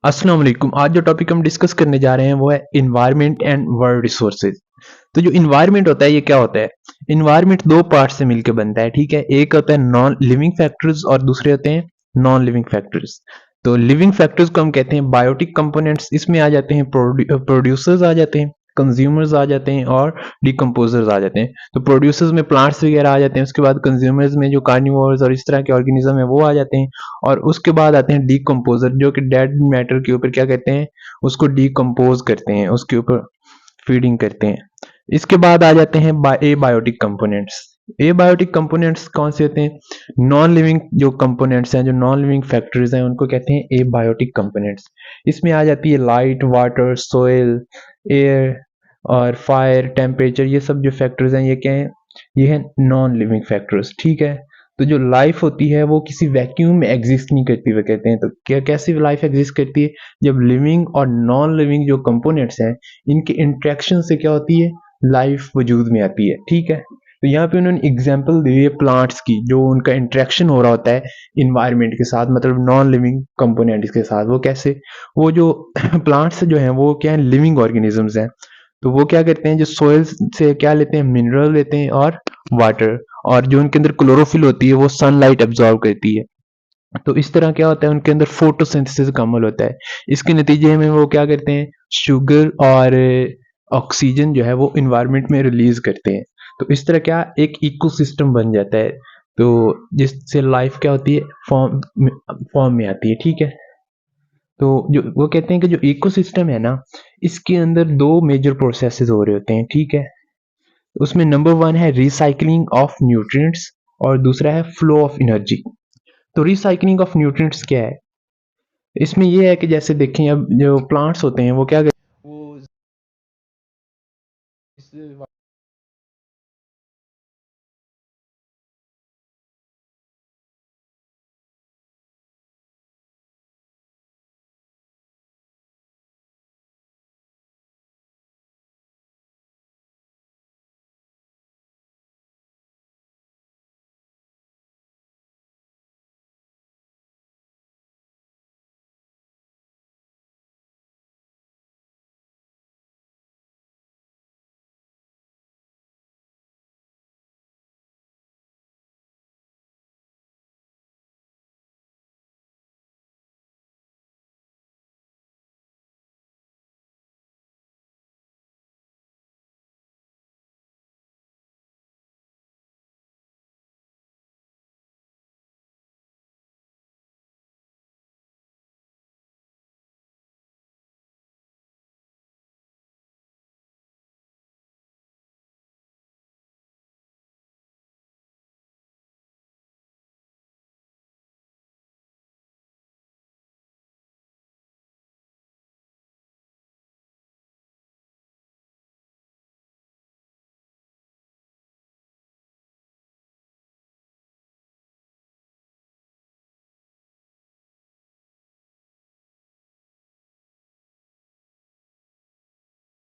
अस्सलाम वालेकुम। आज जो टॉपिक हम डिस्कस करने जा रहे हैं वो है इन्वायरमेंट एंड वर्ल्ड रिसोर्सेज। तो जो इन्वायरमेंट होता है ये क्या होता है? इन्वायरमेंट दो पार्ट से मिलकर बनता है, ठीक है। एक होता है नॉन लिविंग फैक्टर्स और दूसरे होते हैं नॉन लिविंग फैक्टर्स। तो लिविंग फैक्टर्स को हम कहते हैं बायोटिक कंपोनेंट्स। इसमें आ जाते हैं प्रोड्यूसर्स आ जाते हैं, कंज्यूमर्स आ जाते हैं और डिकम्पोजर्स आ जाते हैं। तो प्रोड्यूसर्स में प्लांट्स वगैरह आ जाते हैं, उसके बाद कंज्यूमर्स में जो कार्निवोर्स और इस तरह के ऑर्गेनिज्म है वो आ जाते हैं, और उसके बाद आते हैं डीकम्पोजर जो कि डेड मैटर के ऊपर क्या कहते हैं, उसको डीकम्पोज करते हैं, उसके ऊपर फीडिंग करते हैं। इसके बाद आ जाते हैं एबायोटिक कंपोनेंट्स। एबायोटिक कंपोनेंट्स कौन से होते हैं? नॉन लिविंग जो कंपोनेंट्स हैं, जो नॉन लिविंग फैक्टर्स हैं, उनको कहते हैं एबायोटिक कंपोनेंट्स। इसमें आ जाती है लाइट, वाटर, सोयल, एयर और फायर, टेम्परेचर। ये सब जो फैक्टर्स हैं ये क्या है? ये है नॉन लिविंग फैक्टर्स, ठीक है। तो जो लाइफ होती है वो किसी वैक्यूम में एग्जिस्ट नहीं करती, वो कहते हैं। तो क्या कैसी लाइफ एग्जिस्ट करती है? जब लिविंग और नॉन लिविंग जो कंपोनेंट्स हैं इनके इंट्रैक्शन से क्या होती है? लाइफ वजूद में आती है, ठीक है। तो यहाँ पे उन्होंने एग्जांपल दी है प्लांट्स की, जो उनका इंटरेक्शन हो रहा होता है इन्वायरमेंट के साथ, मतलब नॉन लिविंग कंपोनेंट्स के साथ। वो कैसे? वो जो प्लांट्स जो हैं वो क्या है? लिविंग ऑर्गेनिजम्स हैं। तो वो क्या करते हैं, जो सोयल से क्या लेते हैं? मिनरल लेते हैं और वाटर, और जो उनके अंदर क्लोरोफिल होती है वो सनलाइट एब्जॉर्ब करती है। तो इस तरह क्या होता है, उनके अंदर फोटोसिंथेसिस का अमल होता है। इसके नतीजे में वो क्या करते हैं? शुगर और ऑक्सीजन जो है वो इन्वायरमेंट में रिलीज करते हैं। तो इस तरह क्या एक इकोसिस्टम बन जाता है, तो जिससे लाइफ क्या होती है? फॉर्म में आती है, ठीक है। तो जो वो कहते हैं कि जो इकोसिस्टम है ना, इसके अंदर दो मेजर प्रोसेसेस हो रहे होते हैं, ठीक है। उसमें नंबर वन है रिसाइकलिंग ऑफ न्यूट्रिएंट्स और दूसरा है फ्लो ऑफ एनर्जी। तो रिसाइकलिंग ऑफ न्यूट्रिएंट्स क्या है? इसमें ये है कि जैसे देखें, अब जो प्लांट्स होते हैं वो क्या करते हैं, वो इस